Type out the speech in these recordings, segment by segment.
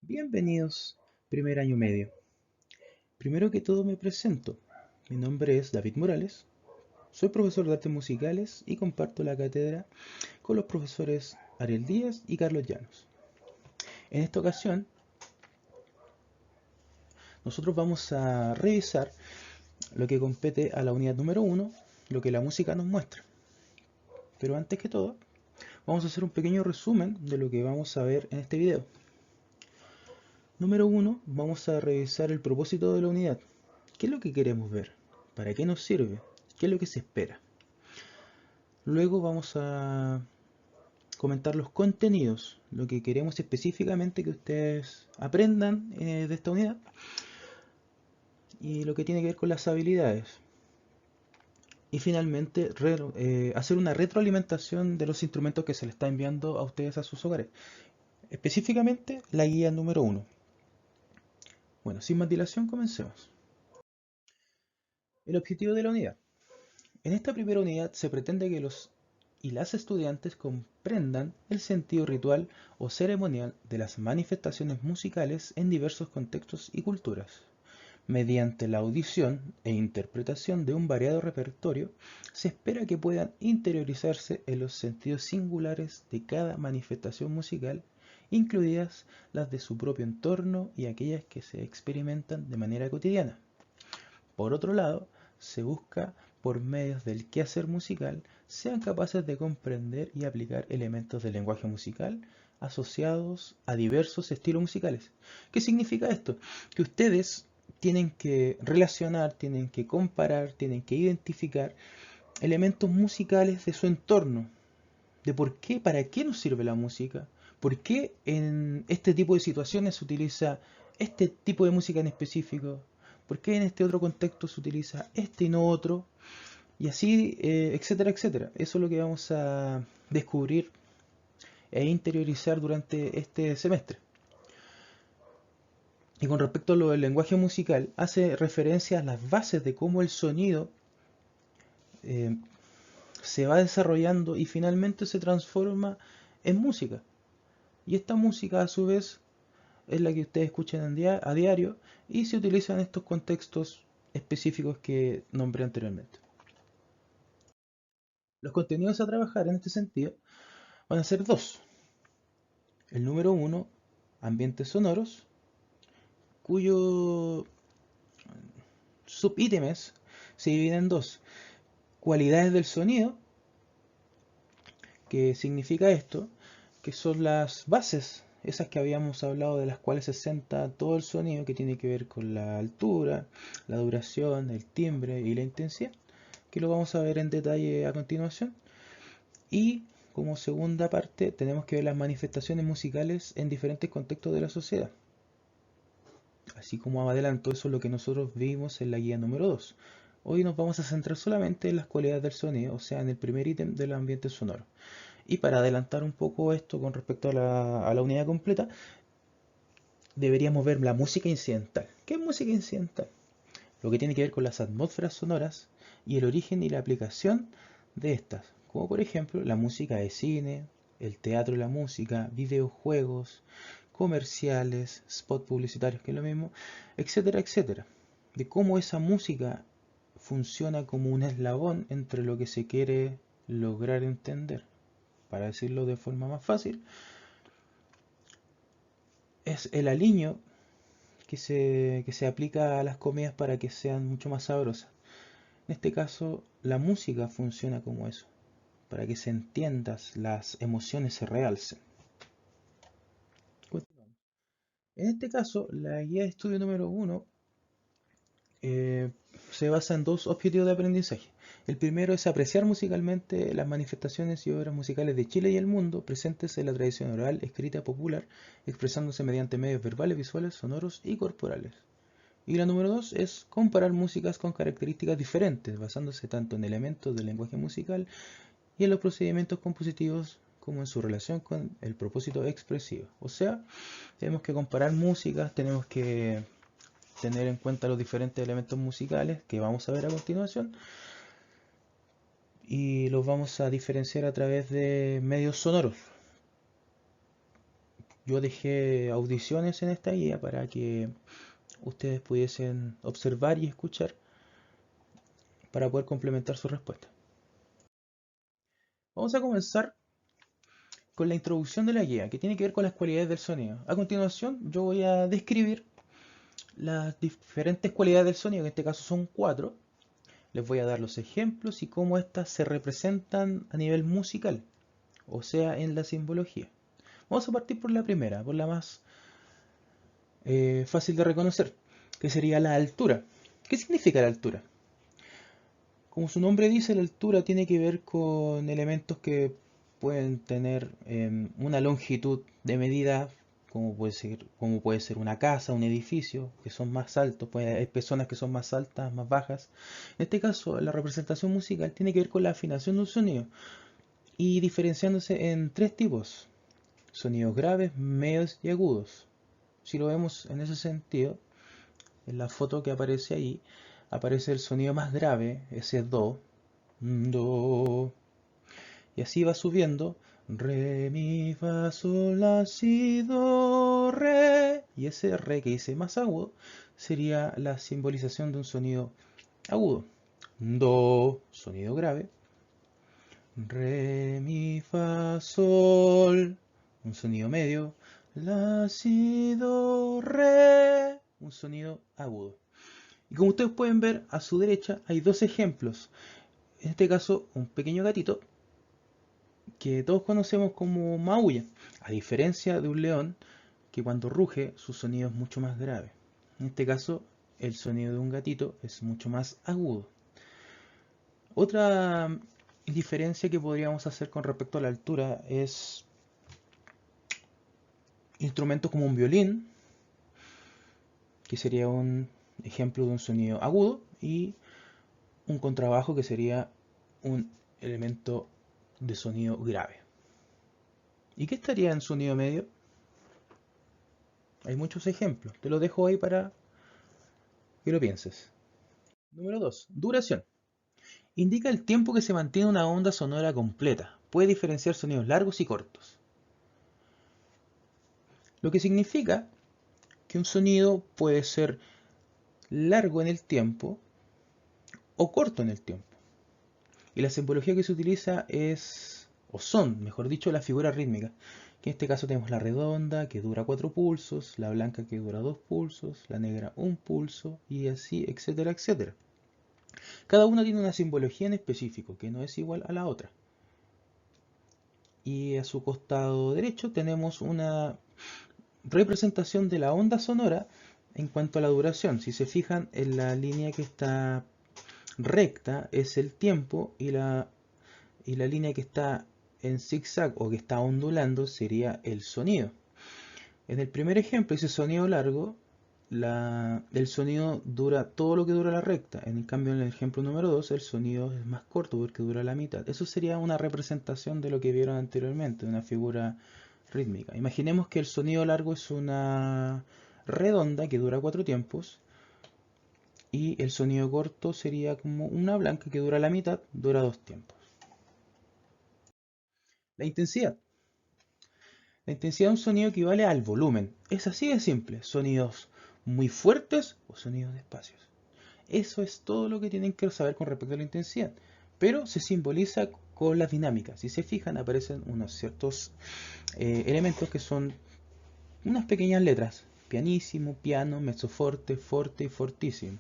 Bienvenidos, primer año medio. Primero que todo me presento. Mi nombre es David Morales, soy profesor de artes musicales y comparto la cátedra con los profesores Ariel Díaz y Carlos Llanos. En esta ocasión, nosotros vamos a revisar lo que compete a la unidad número 1, lo que la música nos muestra. Pero antes que todo, vamos a hacer un pequeño resumen de lo que vamos a ver en este video. Número 1, vamos a revisar el propósito de la unidad. ¿Qué es lo que queremos ver? ¿Para qué nos sirve? ¿Qué es lo que se espera? Luego vamos a comentar los contenidos, lo que queremos específicamente que ustedes aprendan de esta unidad y lo que tiene que ver con las habilidades. Y finalmente hacer una retroalimentación de los instrumentos que se les está enviando a ustedes a sus hogares. Específicamente la guía número 1. Bueno, sin más dilación, comencemos. El objetivo de la unidad. En esta primera unidad se pretende que los y las estudiantes comprendan el sentido ritual o ceremonial de las manifestaciones musicales en diversos contextos y culturas. Mediante la audición e interpretación de un variado repertorio, se espera que puedan interiorizarse en los sentidos singulares de cada manifestación musical, incluidas las de su propio entorno y aquellas que se experimentan de manera cotidiana. Por otro lado, se busca, por medios del quehacer musical, sean capaces de comprender y aplicar elementos del lenguaje musical asociados a diversos estilos musicales. ¿Qué significa esto? Que ustedes tienen que relacionar, tienen que comparar, tienen que identificar elementos musicales de su entorno, de por qué, para qué nos sirve la música, por qué en este tipo de situaciones se utiliza este tipo de música en específico, por qué en este otro contexto se utiliza este y no otro, y así, etcétera, etcétera. Eso es lo que vamos a descubrir e interiorizar durante este semestre. Y con respecto a lo del lenguaje musical, hace referencia a las bases de cómo el sonido eh, se va desarrollando y finalmente se transforma en música. Y esta música a su vez es la que ustedes escuchan a diario y se utilizan estos contextos específicos que nombré anteriormente. Los contenidos a trabajar en este sentido van a ser dos. El número uno, ambientes sonoros, cuyo subítems se dividen en dos. Cualidades del sonido, que significa esto, que son las bases, esas que habíamos hablado de las cuales se centra todo el sonido, que tiene que ver con la altura, la duración, el timbre y la intensidad, que lo vamos a ver en detalle a continuación. Y como segunda parte tenemos que ver las manifestaciones musicales en diferentes contextos de la sociedad. Así como adelanto, eso es lo que nosotros vimos en la guía número 2. Hoy nos vamos a centrar solamente en las cualidades del sonido, o sea, en el primer ítem del ambiente sonoro. Y para adelantar un poco esto con respecto a la unidad completa, deberíamos ver la música incidental. ¿Qué es música incidental? Lo que tiene que ver con las atmósferas sonoras y el origen y la aplicación de estas, como por ejemplo la música de cine, el teatro y la música, videojuegos, comerciales, spots publicitarios, que es lo mismo, etcétera, etcétera. De cómo esa música funciona como un eslabón entre lo que se quiere lograr entender. Para decirlo de forma más fácil, es el aliño que se aplica a las comidas para que sean mucho más sabrosas. En este caso, la música funciona como eso, para que se entiendan, las emociones se realcen. Continuamos. En este caso, la guía de estudio número 1 eh, se basa en dos objetivos de aprendizaje. El primero es apreciar musicalmente las manifestaciones y obras musicales de Chile y el mundo presentes en la tradición oral, escrita, popular, expresándose mediante medios verbales, visuales, sonoros y corporales. Y la número 2 es comparar músicas con características diferentes, basándose tanto en elementos del lenguaje musical y en los procedimientos compositivos como en su relación con el propósito expresivo. O sea, tenemos que comparar músicas, tenemos que tener en cuenta los diferentes elementos musicales que vamos a ver a continuación y los vamos a diferenciar a través de medios sonoros. Yo dejé audiciones en esta guía para que ustedes pudiesen observar y escuchar para poder complementar su respuesta. Vamos a comenzar con la introducción de la guía, que tiene que ver con las cualidades del sonido. A continuación, yo voy a describir las diferentes cualidades del sonido, que en este caso son 4. Les voy a dar los ejemplos y cómo éstas se representan a nivel musical, o sea, en la simbología. Vamos a partir por la primera, por la más fácil de reconocer, que sería la altura. ¿Qué significa la altura? Como su nombre dice, la altura tiene que ver con elementos que pueden tener una longitud de medida, como puede ser una casa, un edificio, que son más altos, hay personas que son más altas, más bajas. En este caso, la representación musical tiene que ver con la afinación de un sonido y diferenciándose en 3 tipos: sonidos graves, medios y agudos. Si lo vemos en ese sentido, en la foto que aparece ahí, aparece el sonido más grave, ese do, do, y así va subiendo, re, mi, fa, sol, la, si, do, re, y ese re que dice más agudo sería la simbolización de un sonido agudo. Do, sonido grave, re, mi, fa, sol, un sonido medio, la, si, do, re, un sonido agudo. Y como ustedes pueden ver, a su derecha hay 2 ejemplos. En este caso, un pequeño gatito que todos conocemos como maulla, a diferencia de un león que cuando ruge su sonido es mucho más grave. En este caso, el sonido de un gatito es mucho más agudo. Otra diferencia que podríamos hacer con respecto a la altura es instrumentos como un violín, que sería un ejemplo de un sonido agudo, y un contrabajo, que sería un elemento de sonido grave. ¿Y qué estaría en sonido medio? Hay muchos ejemplos, te los dejo ahí para que lo pienses. Número 2. Duración. Indica el tiempo que se mantiene una onda sonora completa. Puede diferenciar sonidos largos y cortos. Lo que significa que un sonido puede ser largo en el tiempo o corto en el tiempo. Y la simbología que se utiliza es, o son, mejor dicho, las figuras rítmicas. Que en este caso tenemos la redonda, que dura 4 pulsos, la blanca, que dura 2 pulsos, la negra 1 pulso, y así, etcétera, etcétera. Cada una tiene una simbología en específico, que no es igual a la otra. Y a su costado derecho tenemos una representación de la onda sonora en cuanto a la duración. Si se fijan, en la línea que está recta es el tiempo, y la línea que está en zigzag o que está ondulando sería el sonido. En el primer ejemplo, ese sonido largo, el sonido dura todo lo que dura la recta. En cambio, en el ejemplo número 2, el sonido es más corto porque dura la mitad. Eso sería una representación de lo que vieron anteriormente, de una figura rítmica. Imaginemos que el sonido largo es una redonda que dura 4 tiempos, y el sonido corto sería como una blanca que dura la mitad, dura 2 tiempos. La intensidad. La intensidad de un sonido equivale al volumen. Es así de simple. Sonidos muy fuertes o sonidos despacios. Eso es todo lo que tienen que saber con respecto a la intensidad. Pero se simboliza con las dinámicas. Si se fijan, aparecen unos ciertos elementos que son unas pequeñas letras: pianísimo, piano, mezzoforte, forte y fortísimo.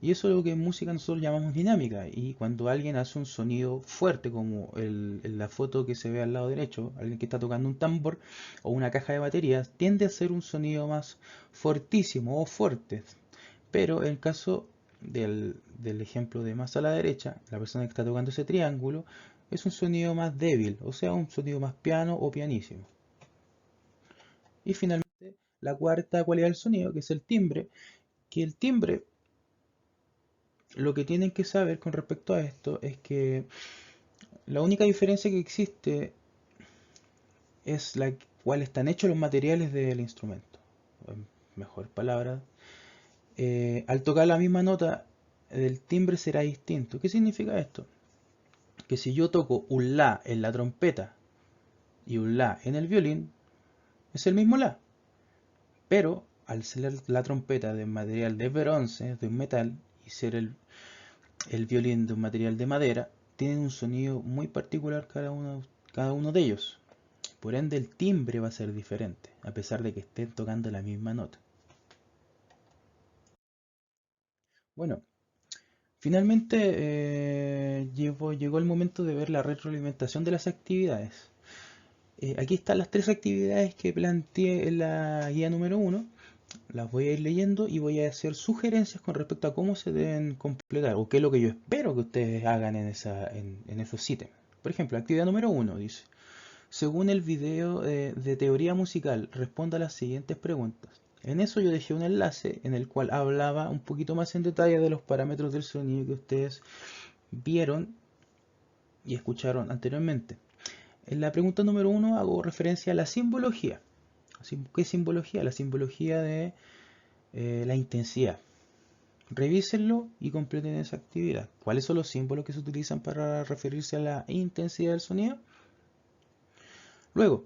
Y eso es lo que en música nosotros llamamos dinámica. Y cuando alguien hace un sonido fuerte, como la foto que se ve al lado derecho, alguien que está tocando un tambor o una caja de baterías, tiende a ser un sonido más fortísimo o fuerte. Pero en el caso del ejemplo de más a la derecha, la persona que está tocando ese triángulo, es un sonido más débil, o sea, un sonido más piano o pianísimo. Y finalmente, la cuarta cualidad del sonido, que es el timbre, que el timbre, lo que tienen que saber con respecto a esto es que la única diferencia que existe es la cual están hechos los materiales del instrumento. En mejor palabra, al tocar la misma nota, el timbre será distinto. ¿Qué significa esto? Que si yo toco un la en la trompeta y un la en el violín, es el mismo La. Pero al ser la trompeta de material de bronce, de un metal, y ser el violín de un material de madera, tienen un sonido muy particular cada uno de ellos. Por ende, el timbre va a ser diferente, a pesar de que estén tocando la misma nota. Bueno, finalmente llegó el momento de ver la retroalimentación de las actividades. Aquí están las tres actividades que planteé en la guía número uno. Las voy a ir leyendo y voy a hacer sugerencias con respecto a cómo se deben completar o qué es lo que yo espero que ustedes hagan en esos ítems. Por ejemplo, actividad número uno dice: según el video de teoría musical, responda a las siguientes preguntas. En eso yo dejé un enlace en el cual hablaba un poquito más en detalle de los parámetros del sonido que ustedes vieron y escucharon anteriormente. En la pregunta número uno hago referencia a la simbología. ¿Qué simbología? La simbología de la intensidad. Revísenlo y completen esa actividad. ¿Cuáles son los símbolos que se utilizan para referirse a la intensidad del sonido? Luego,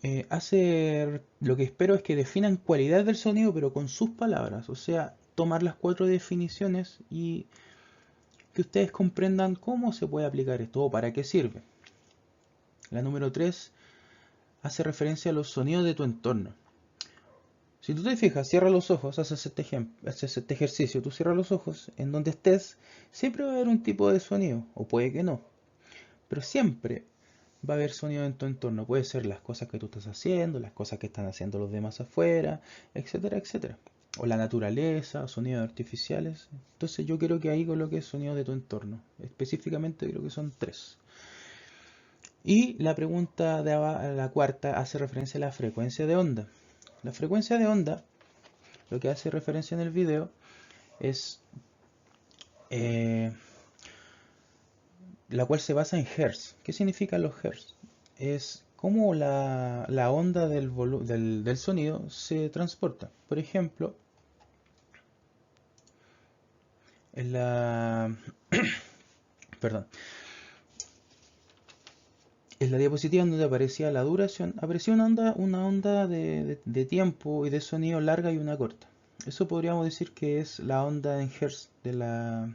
lo que espero es que definan cualidad del sonido, pero con sus palabras. O sea, tomar las 4 definiciones y que ustedes comprendan cómo se puede aplicar esto o para qué sirve. La número 3 hace referencia a los sonidos de tu entorno. Si tú te fijas, cierra los ojos, haces este ejercicio, tú cierras los ojos, en donde estés, siempre va a haber un tipo de sonido, o puede que no, pero siempre va a haber sonido en tu entorno. Puede ser las cosas que tú estás haciendo, las cosas que están haciendo los demás afuera, etcétera, etcétera. O la naturaleza, o sonidos artificiales. Entonces yo quiero que ahí coloques sonido de tu entorno. Específicamente creo que son 3. Y la pregunta la cuarta hace referencia a la frecuencia de onda. La frecuencia de onda, lo que hace referencia en el video, es la cual se basa en hertz. ¿Qué significan los hertz? Es cómo la onda del sonido se transporta. Por ejemplo, en la perdón, en la diapositiva donde aparecía la duración, aparecía una onda de tiempo y de sonido larga y una corta. Eso podríamos decir que es la onda en hertz de la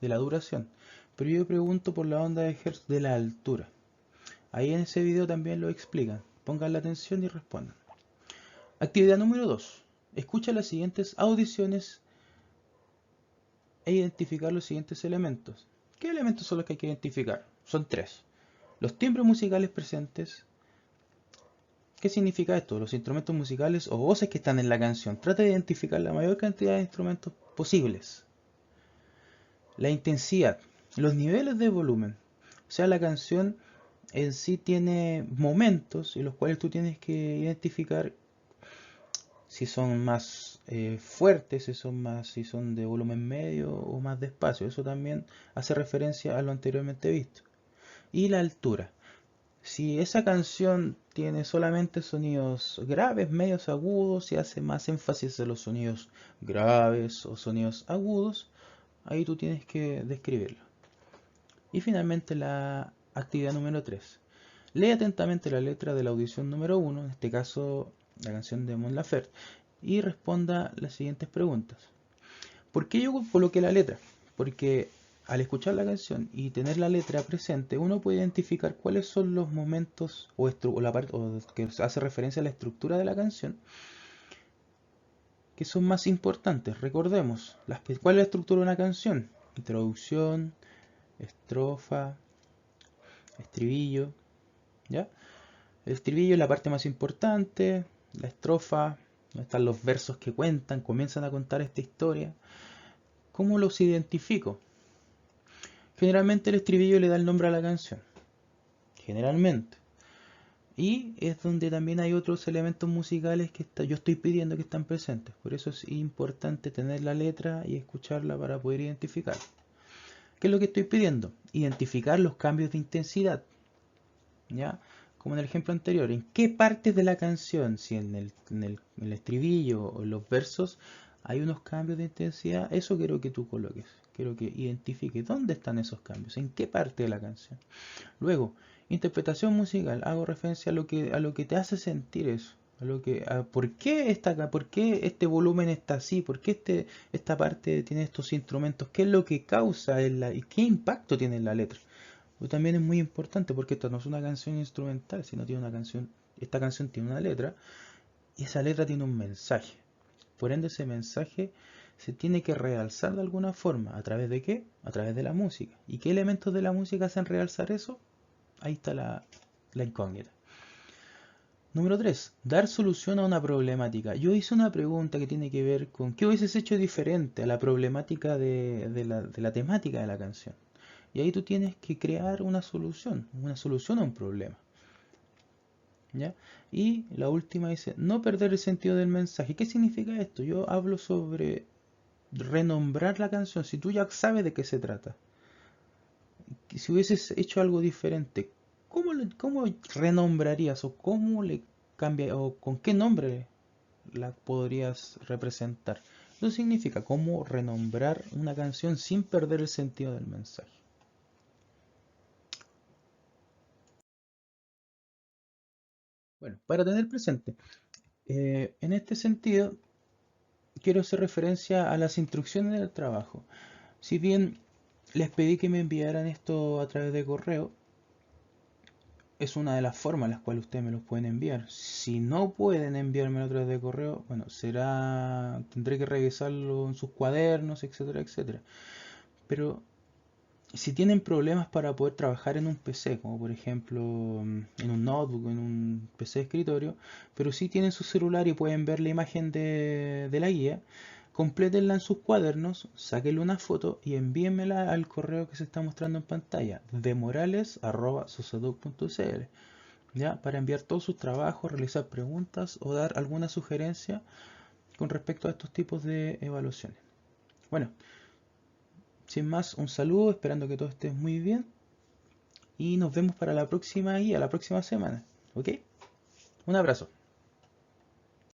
duración. Pero yo pregunto por la onda de hertz de la altura. Ahí en ese video también lo explican. Pongan la atención y respondan. Actividad número 2. Escucha las siguientes audiciones e identificar los siguientes elementos. ¿Qué elementos son los que hay que identificar? Son 3. Los timbres musicales presentes. ¿Qué significa esto? Los instrumentos musicales o voces que están en la canción. Trata de identificar la mayor cantidad de instrumentos posibles. La intensidad. Los niveles de volumen. O sea, la canción en sí tiene momentos en los cuales tú tienes que identificar si son más fuertes, si son de volumen medio o más despacio. Eso también hace referencia a lo anteriormente visto. Y la altura. Si esa canción tiene solamente sonidos graves, medios agudos, si hace más énfasis en los sonidos graves o sonidos agudos, ahí tú tienes que describirlo. Y finalmente la actividad número 3. Lee atentamente la letra de la audición número 1, en este caso la canción de Mon Laferte, y responda las siguientes preguntas. ¿Por qué yo coloqué la letra? Porque al escuchar la canción y tener la letra presente, uno puede identificar cuáles son los momentos o la parte que hace referencia a la estructura de la canción que son más importantes. Recordemos, ¿cuál es la estructura de una canción? Introducción, estrofa, estribillo, ¿ya? El estribillo es la parte más importante, la estrofa, donde están los versos que cuentan, comienzan a contar esta historia. ¿Cómo los identifico? Generalmente el estribillo le da el nombre a la canción. Generalmente. Y es donde también hay otros elementos musicales que yo estoy pidiendo que están presentes. Por eso es importante tener la letra y escucharla para poder identificar. ¿Qué es lo que estoy pidiendo? Identificar los cambios de intensidad. ¿Ya? Como en el ejemplo anterior, ¿en qué partes de la canción, si en el estribillo o en los versos, hay unos cambios de intensidad? Eso quiero que tú coloques. Quiero que identifiques dónde están esos cambios, en qué parte de la canción. Luego, Interpretación musical, hago referencia a lo que te hace sentir eso. ¿Por qué está acá? ¿Por qué este volumen está así? ¿Por qué esta parte tiene estos instrumentos? ¿Qué es lo que causa y qué impacto tiene en la letra? Pues también es muy importante porque esto no es una canción instrumental, sino tiene una canción, esta canción tiene una letra y esa letra tiene un mensaje. Por ende, ese mensaje se tiene que realzar de alguna forma. ¿A través de qué? A través de la música. ¿Y qué elementos de la música hacen realzar eso? Ahí está la incógnita. Número 3. Dar solución a una problemática. Yo hice una pregunta que tiene que ver con qué hubieses hecho diferente a la problemática de la temática de la canción. Y ahí tú tienes que crear una solución a un problema. ¿Ya? Y la última dice, no perder el sentido del mensaje. ¿Qué significa esto? Yo hablo sobre renombrar la canción. Si tú ya sabes de qué se trata, si hubieses hecho algo diferente, cómo renombrarías o cómo le cambia o con qué nombre la podrías representar? Eso significa cómo renombrar una canción sin perder el sentido del mensaje. Bueno, para tener presente, en este sentido, quiero hacer referencia a las instrucciones del trabajo. Si bien les pedí que me enviaran esto a través de correo, es una de las formas en las cuales ustedes me los pueden enviar. Si no pueden enviármelo a través de correo, bueno, tendré que revisarlo en sus cuadernos, etcétera, etcétera. Pero si tienen problemas para poder trabajar en un PC, como por ejemplo en un notebook, en un PC de escritorio, pero si tienen su celular y pueden ver la imagen de la guía, complétenla en sus cuadernos, sáquenle una foto y envíenmela al correo que se está mostrando en pantalla, demorales@sosadoc.cl, ¿ya? Para enviar todos sus trabajos, realizar preguntas o dar alguna sugerencia con respecto a estos tipos de evaluaciones. Bueno, sin más, un saludo, esperando que todo esté muy bien y nos vemos para la próxima guía, la próxima semana. ¿Ok? Un abrazo.